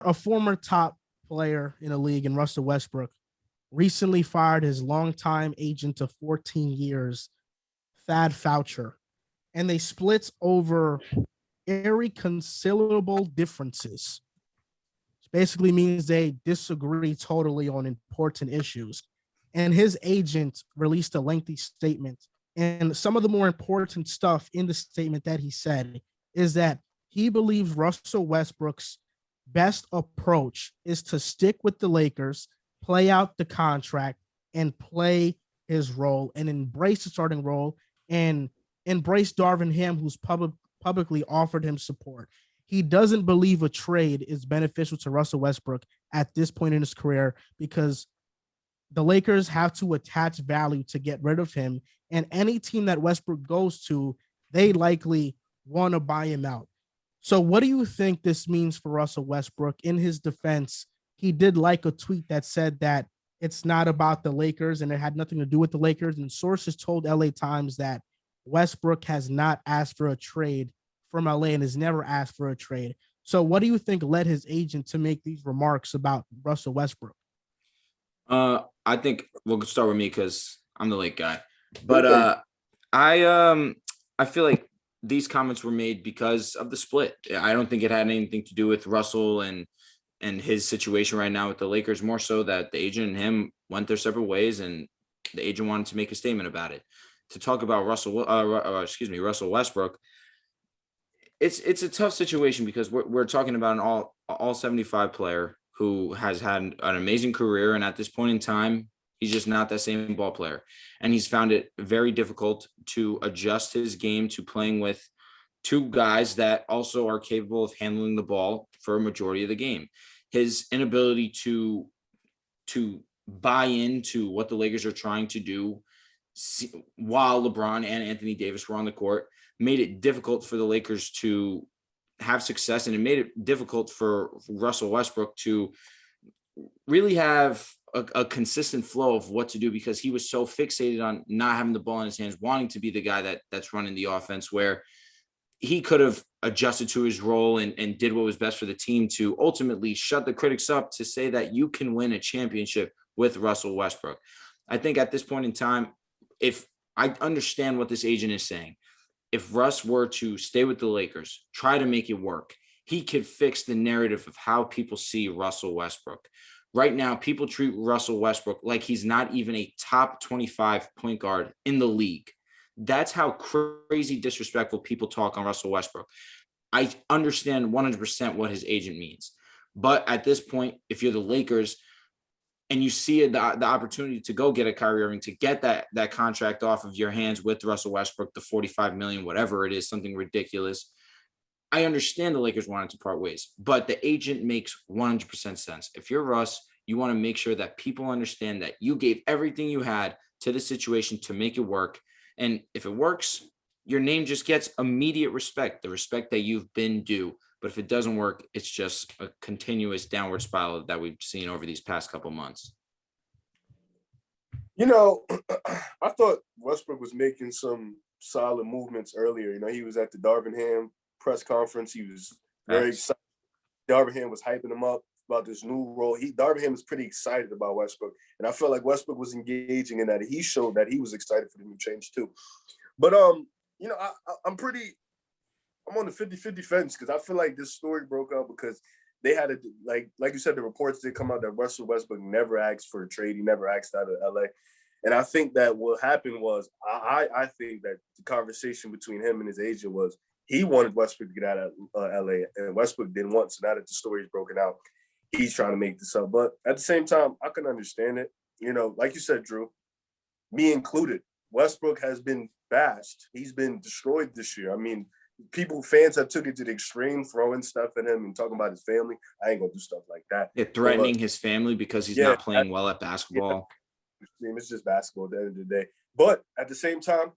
a former top player in the league in Russell Westbrook recently fired his longtime agent of 14 years, Thad Foucher, and they split over irreconcilable differences. Which basically means they disagree totally on important issues. And his agent released a lengthy statement. And some of the more important stuff in the statement that he said is that he believes Russell Westbrook's best approach is to stick with the Lakers, play out the contract, and play his role and embrace the starting role and embrace Darvin Ham, who's publicly offered him support. He doesn't believe a trade is beneficial to Russell Westbrook at this point in his career because the Lakers have to attach value to get rid of him. And any team that Westbrook goes to, they likely want to buy him out. So what do you think this means for Russell Westbrook? In his defense, he did like a tweet that said that it's not about the Lakers and it had nothing to do with the Lakers. And sources told LA Times that Westbrook has not asked for a trade from LA and has never asked for a trade. So what do you think led his agent to make these remarks about Russell Westbrook? I think we'll start with me because I'm the late guy. But I feel like these comments were made because of the split. I don't think it had anything to do with Russell and his situation right now with the Lakers, more so that the agent and him went their separate ways and the agent wanted to make a statement about it. To talk about Russell Westbrook, it's a tough situation because we're talking about an all 75 player who has had an amazing career, and at this point in time, he's just not that same ball player, and he's found it very difficult to adjust his game to playing with two guys that also are capable of handling the ball for a majority of the game. His inability to buy into what the Lakers are trying to do while LeBron and Anthony Davis were on the court made it difficult for the Lakers to have success, and it made it difficult for Russell Westbrook to really have a consistent flow of what to do because he was so fixated on not having the ball in his hands, wanting to be the guy that's running the offense, where he could have adjusted to his role and did what was best for the team to ultimately shut the critics up to say that you can win a championship with Russell Westbrook. I think at this point in time, if I understand what this agent is saying, if Russ were to stay with the Lakers, try to make it work, he could fix the narrative of how people see Russell Westbrook. Right now, people treat Russell Westbrook like he's not even a top 25 point guard in the league. That's how crazy disrespectful people talk on Russell Westbrook. I understand 100% what his agent means. But at this point, if you're the Lakers and you see the opportunity to go get a Kyrie Irving, to get that contract off of your hands with Russell Westbrook, the $45 million, whatever it is, something ridiculous, I understand the Lakers wanted to part ways, but the agent makes 100% sense. If you're Russ, you want to make sure that people understand that you gave everything you had to the situation to make it work. And if it works, your name just gets immediate respect, the respect that you've been due. But if it doesn't work, it's just a continuous downward spiral that we've seen over these past couple months. You know, I thought Westbrook was making some solid movements earlier. You know, he was at the Darvin Ham press conference. He was very excited. Darvin Ham was hyping him up about this new role. Darvin Ham was pretty excited about Westbrook. And I felt like Westbrook was engaging in that. He showed that he was excited for the new change too. But, you know, I'm on the 50-50 fence because I feel like this story broke out because they had like you said, the reports did come out that Russell Westbrook never asked for a trade. He never asked out of LA. And I think that what happened was, I think that the conversation between him and his agent was he wanted Westbrook to get out of LA and Westbrook didn't want. So now that the story is broken out, he's trying to make this up. But at the same time, I can understand it. You know, like you said, Drew, me included, Westbrook has been bashed. He's been destroyed this year. I mean, fans have took it to the extreme, throwing stuff at him and talking about his family. I ain't gonna do stuff like that. Yeah, threatening his family because he's not playing well at basketball. Yeah, it's just basketball at the end of the day. But at the same time,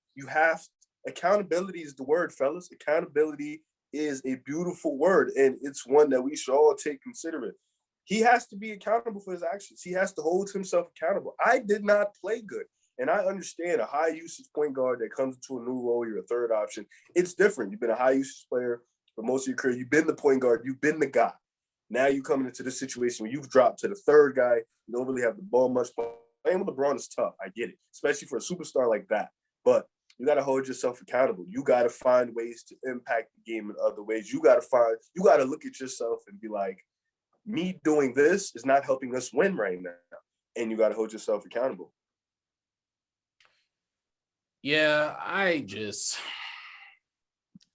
accountability is the word, fellas. Accountability is a beautiful word, and it's one that we should all take considerate. He has to be accountable for his actions. He has to hold himself accountable. I did not play good. And I understand a high usage point guard that comes into a new role, you're a third option. It's different. You've been a high usage player for most of your career. You've been the point guard. You've been the guy. Now you coming into this situation where you've dropped to the third guy. You don't really have the ball much. Playing with LeBron is tough. I get it, especially for a superstar like that. But you got to hold yourself accountable. You got to find ways to impact the game in other ways. You got to look at yourself and be like, me doing this is not helping us win right now. And you got to hold yourself accountable. Yeah, I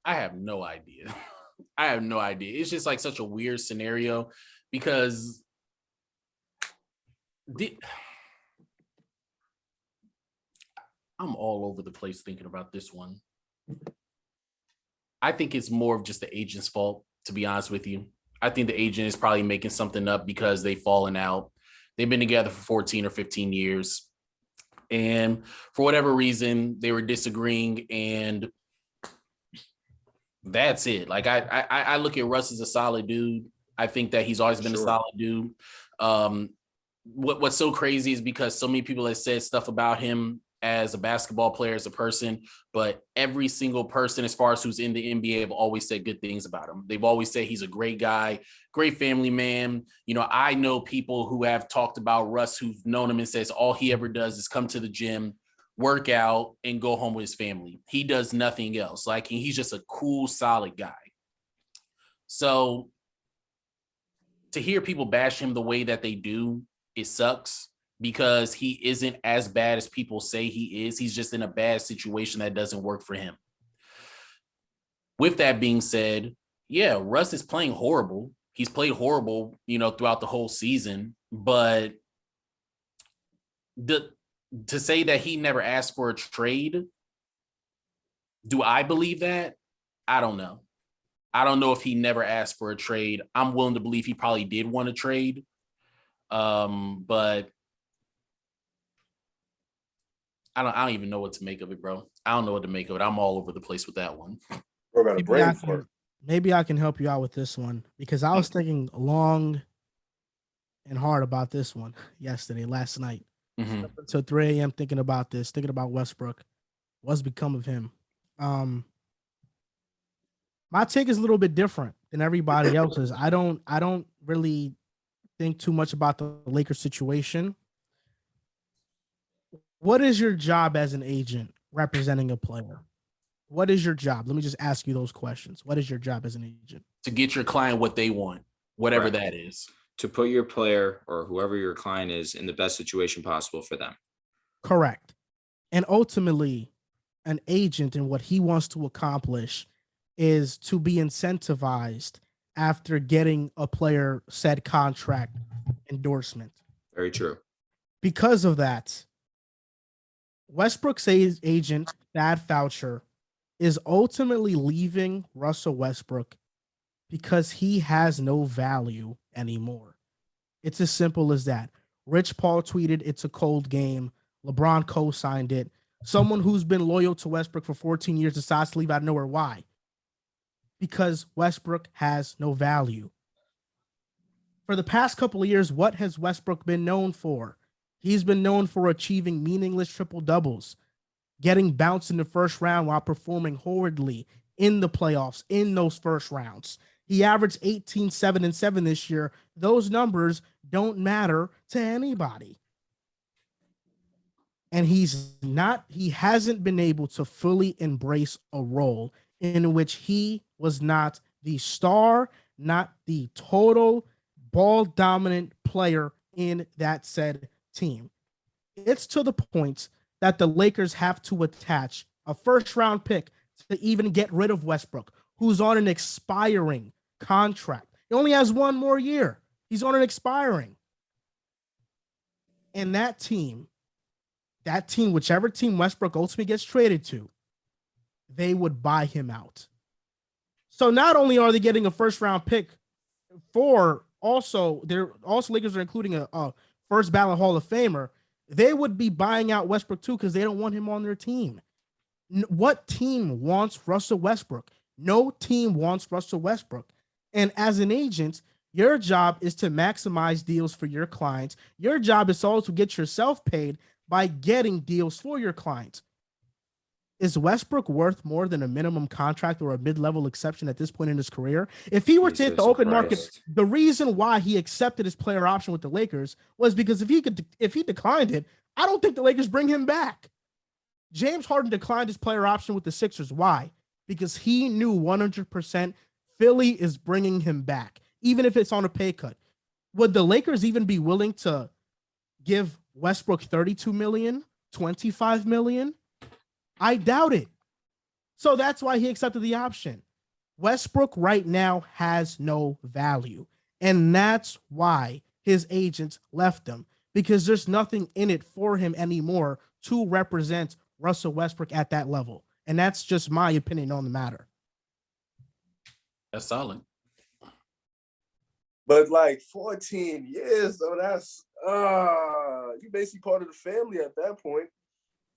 have no idea. I have no idea. It's just like such a weird scenario because I'm all over the place thinking about this one. I think it's more of just the agent's fault, to be honest with you. I think the agent is probably making something up because they've fallen out. They've been together for 14 or 15 years. And for whatever reason, they were disagreeing, and that's it. Like I look at Russ as a solid dude. I think that he's always been a solid dude. What's so crazy is because so many people have said stuff about him as a basketball player, as a person, but every single person as far as who's in the NBA have always said good things about him. They've always said he's a great guy, great family man. You know, I know people who have talked about Russ who've known him and says all he ever does is come to the gym, work out, and go home with his family. He does nothing else. Like, he's just a cool, solid guy. So to hear people bash him the way that they do, it sucks. Because he isn't as bad as people say he is. He's just in a bad situation that doesn't work for him. With that being said, yeah, Russ is playing horrible. He's played horrible, you know, throughout the whole season. But to say that he never asked for a trade, do I believe that? I don't know. I don't know if he never asked for a trade. I'm willing to believe he probably did want to trade. But I don't even know what to make of it, bro. I don't know what to make of it. I'm all over the place with that one. Maybe I can help you out with this one because I was thinking long and hard about this one last night. Until 3 a.m. thinking about Westbrook. What's become of him? My take is a little bit different than everybody else's. I don't really think too much about the Lakers situation. What is your job as an agent representing a player? What is your job? Let me just ask you those questions. What is your job as an agent? To get your client what they want, whatever that is. To put your player or whoever your client is in the best situation possible for them. Correct. And ultimately, an agent and what he wants to accomplish is to be incentivized after getting a player said contract endorsement. Very true. Because of that, Westbrook's agent, Thad Foucher, is ultimately leaving Russell Westbrook because he has no value anymore. It's as simple as that. Rich Paul tweeted, "It's a cold game." LeBron co-signed it. Someone who's been loyal to Westbrook for 14 years decides to leave out of nowhere. Why? Because Westbrook has no value. For the past couple of years, what has Westbrook been known for? He's been known for achieving meaningless triple doubles, getting bounced in the first round while performing horridly in the playoffs in those first rounds. He averaged 18, 7, and 7 this year. Those numbers don't matter to anybody. And he hasn't been able to fully embrace a role in which he was not the star, not the total ball dominant player in that said team. It's to the point that the Lakers have to attach a first round pick to even get rid of Westbrook, who's on an expiring contract. He only has one more year. He's on an expiring. And that team, whichever team Westbrook ultimately gets traded to, they would buy him out. So not only are they getting a first round pick Lakers are including a first ballot Hall of Famer. They would be buying out Westbrook too because they don't want him on their team. What team wants Russell Westbrook? No team wants Russell Westbrook. And as an agent, your job is to maximize deals for your clients. Your job is also to get yourself paid by getting deals for your clients. is Westbrook worth more than a minimum contract or a mid-level exception at this point in his career? If he were to hit the open market, the reason why he accepted his player option with the Lakers was because if he declined it, I don't think the Lakers bring him back. James Harden declined his player option with the Sixers. Why? Because he knew 100% Philly is bringing him back, even if it's on a pay cut. Would the Lakers even be willing to give Westbrook $32 million, $25 million? I doubt it. So that's why he accepted the option. Westbrook right now has no value. And that's why his agents left him, because there's nothing in it for him anymore to represent Russell Westbrook at that level. And that's just my opinion on the matter. That's solid. But like 14 years, though, that's you basically part of the family at that point.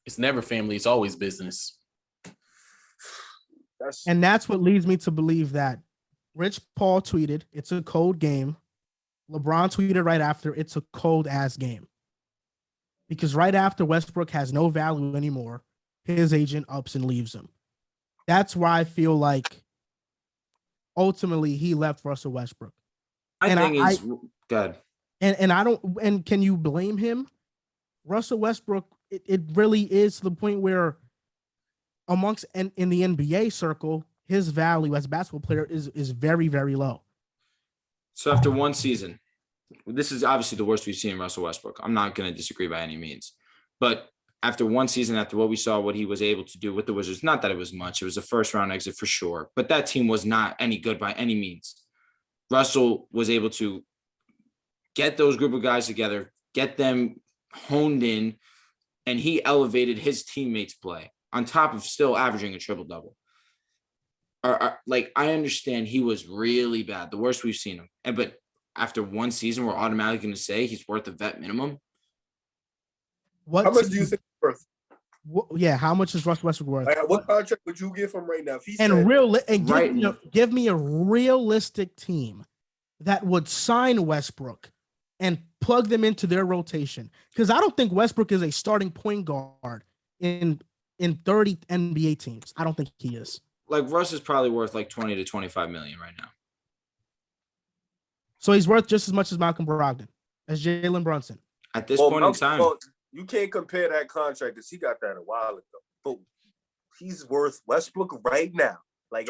It's never family, it's always business. And that's what leads me to believe that Rich Paul tweeted, it's a cold game. LeBron tweeted right after, it's a cold ass game. Because right after Westbrook has no value anymore, his agent ups and leaves him. That's why I feel like ultimately he left Russell Westbrook. I think he's good. And I don't, and can you blame him? Russell Westbrook, it really is to the point where amongst and in the NBA circle, his value as a basketball player is very, very low. So after one season, this is obviously the worst we've seen in Russell Westbrook. I'm not going to disagree by any means. But after one season, after what we saw, what he was able to do with the Wizards, not that it was much. It was a first-round exit for sure. But that team was not any good by any means. Russell was able to get those group of guys together, get them honed in, and he elevated his teammates' play on top of still averaging a triple-double. Like, I understand he was really bad, the worst we've seen him. But after one season, we're automatically going to say he's worth a vet minimum. How much do you think he's worth? How much is Russell Westbrook worth? Like, what contract would you give him right now? If he Give me a realistic team that would sign Westbrook and plug them into their rotation. Because I don't think Westbrook is a starting point guard in 30 NBA teams. I don't think he is. Like, Russ is probably worth like 20 to 25 million right now. So he's worth just as much as Malcolm Brogdon, as Jalen Brunson. At this point in time. You can't compare that contract because he got that a while ago. But he's worth Westbrook right now. Like,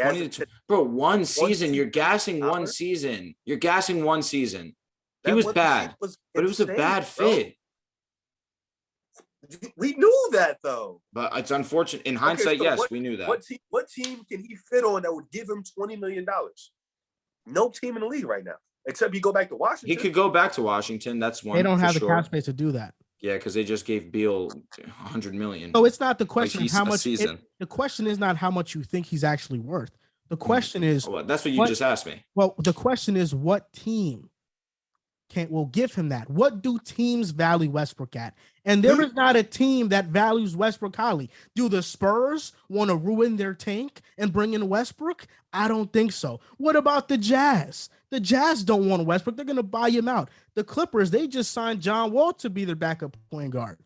one season. You're gassing one season. You're gassing one season. He was bad, but it was a bad fit. We knew that, though. But it's unfortunate. In hindsight, so yes, we knew that. What team can he fit on that would give him $20 million? No team in the league right now, except he go back to Washington. He could go back to Washington. That's one. They don't have the cap space to do that. Yeah, because they just gave Beal $100 million. So it's not the question of how much. The question is not how much you think he's actually worth. The question is. Well, that's what you just asked me. Well, the question is, what team will give him that? What do teams value Westbrook at? And there is not a team that values Westbrook highly. Do the Spurs want to ruin their tank and bring in Westbrook? I don't think so. What about the Jazz? The Jazz don't want Westbrook. They're going to buy him out. The Clippers, they just signed John Wall to be their backup point guard.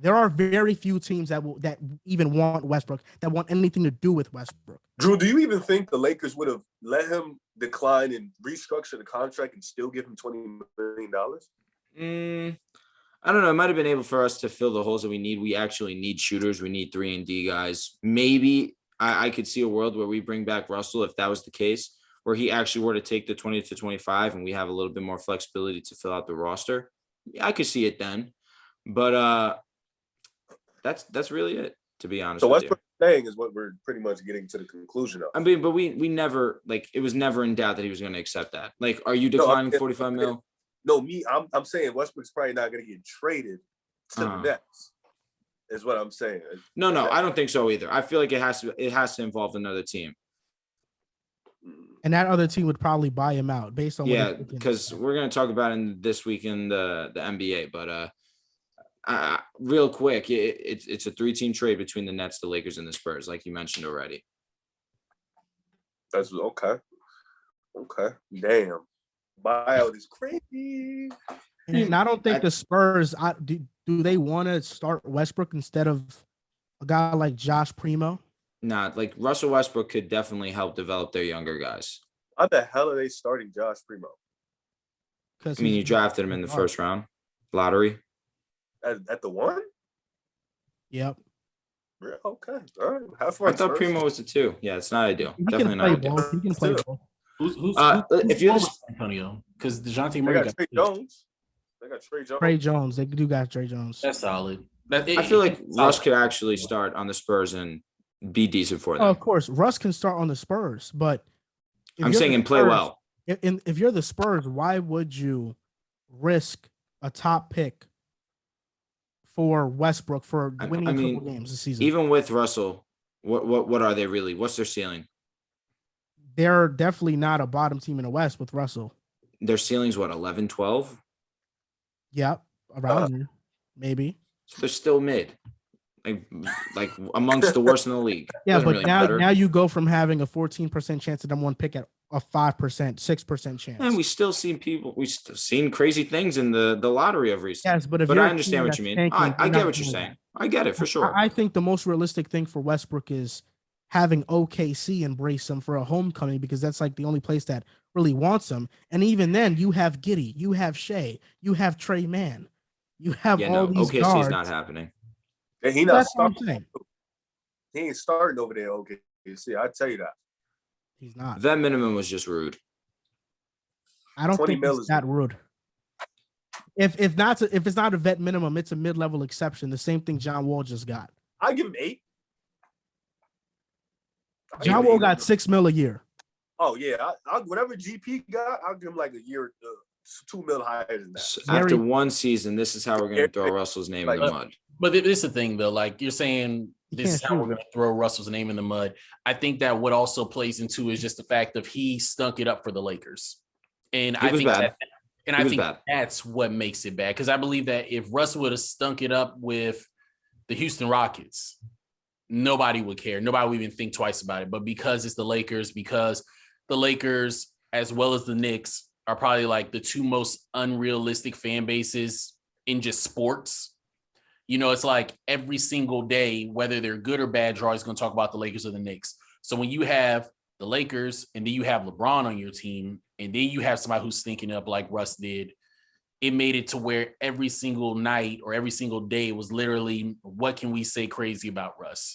There are very few teams that even want Westbrook, that want anything to do with Westbrook. Drew, do you even think the Lakers would have let him decline and restructure the contract and still give him $20 million? I don't know. It might have been able for us to fill the holes that we need. We actually need shooters. We need 3-and-D guys. Maybe I could see a world where we bring back Russell if that was the case, where he actually were to take the 20 to 25 and we have a little bit more flexibility to fill out the roster. Yeah, I could see it then. But that's really it, to be honest. So what's saying is what we're pretty much getting to the conclusion of. I mean, but we never, like, it was never in doubt that he was going to accept that. Like, are you declining 45 mil? No, I'm saying Westbrook's probably not going to get traded to the Nets. Is what I'm saying. No, I don't think so either. I feel like it has to involve another team. And that other team would probably buy him out based on because we're going to talk about it this week in the NBA. But real quick, it's a 3-team trade between the Nets, the Lakers, and the Spurs, like you mentioned already. That's okay. Okay, damn, buyout is crazy. And I don't think the Spurs do they want to start Westbrook instead of A guy like Josh Primo. Nah, like Russell Westbrook could definitely help develop their younger guys. How the hell are they starting Josh Primo? I mean, you drafted him in the first round, lottery. At the 1? Yep. Okay. All right. Have fun. I thought Spurs. Primo was the 2. Yeah, it's not ideal. He Definitely can not play ideal. both. He can play both. Who's If you're over Antonio? Because DeJounte They Murray got Trey Jones. They got Trey Jones. Trey Jones. They do got Trey Jones. That's solid. I feel like Russ could actually start on the Spurs and be decent for them. Oh, of course, Russ can start on the Spurs, but I'm saying and play well. If you're the Spurs, why would you risk a top pick for Westbrook for winning a couple games this season? Even with Russell, what are they really? What's their ceiling? They're definitely not a bottom team in the West with Russell. Their ceiling's what, 11, 12? Yep, around there, maybe. So they're still mid, like amongst the worst in the league. Yeah, Doesn't but really matter. now you go from having a 14% chance at number 1 pick at a 5%, 6% chance. And we've still seen crazy things in the lottery of recent. Yes, but I understand what you mean. I get what you're saying. I get it for sure. I think the most realistic thing for Westbrook is having OKC embrace him for a homecoming, because that's like the only place that really wants him. And even then, you have Giddey, you have Shea, you have Trey Mann, you have all these OKC guards. is not happening. And he not That's what I'm starting. saying. He ain't starting over there. OKC. I tell you that. He's not. That minimum was just rude. I don't think it's that rude. If it's not a vet minimum, it's a mid-level exception. The same thing John Wall just got. I give him 8. John Wall got $6 million a year. Oh yeah, whatever GP got, I'll give him like a year, $2 million higher than that. After one season, this is how we're going to throw Russell's name in the mud. But this is the thing, though. Like you're saying, this is how we're going to throw Russell's name in the mud. I think that what also plays into is just the fact of he stunk it up for the Lakers, and I think that's what makes it bad. Because I believe that if Russell would have stunk it up with the Houston Rockets, nobody would care. Nobody would even think twice about it. But because it's the Lakers, as well as the Knicks are probably like the 2 most unrealistic fan bases in just sports. You know, it's like every single day, whether they're good or bad, you're always going to talk about the Lakers or the Knicks. So when you have the Lakers and then you have LeBron on your team and then you have somebody who's stinking up like Russ did, it made it to where every single night or every single day was literally, what can we say crazy about Russ?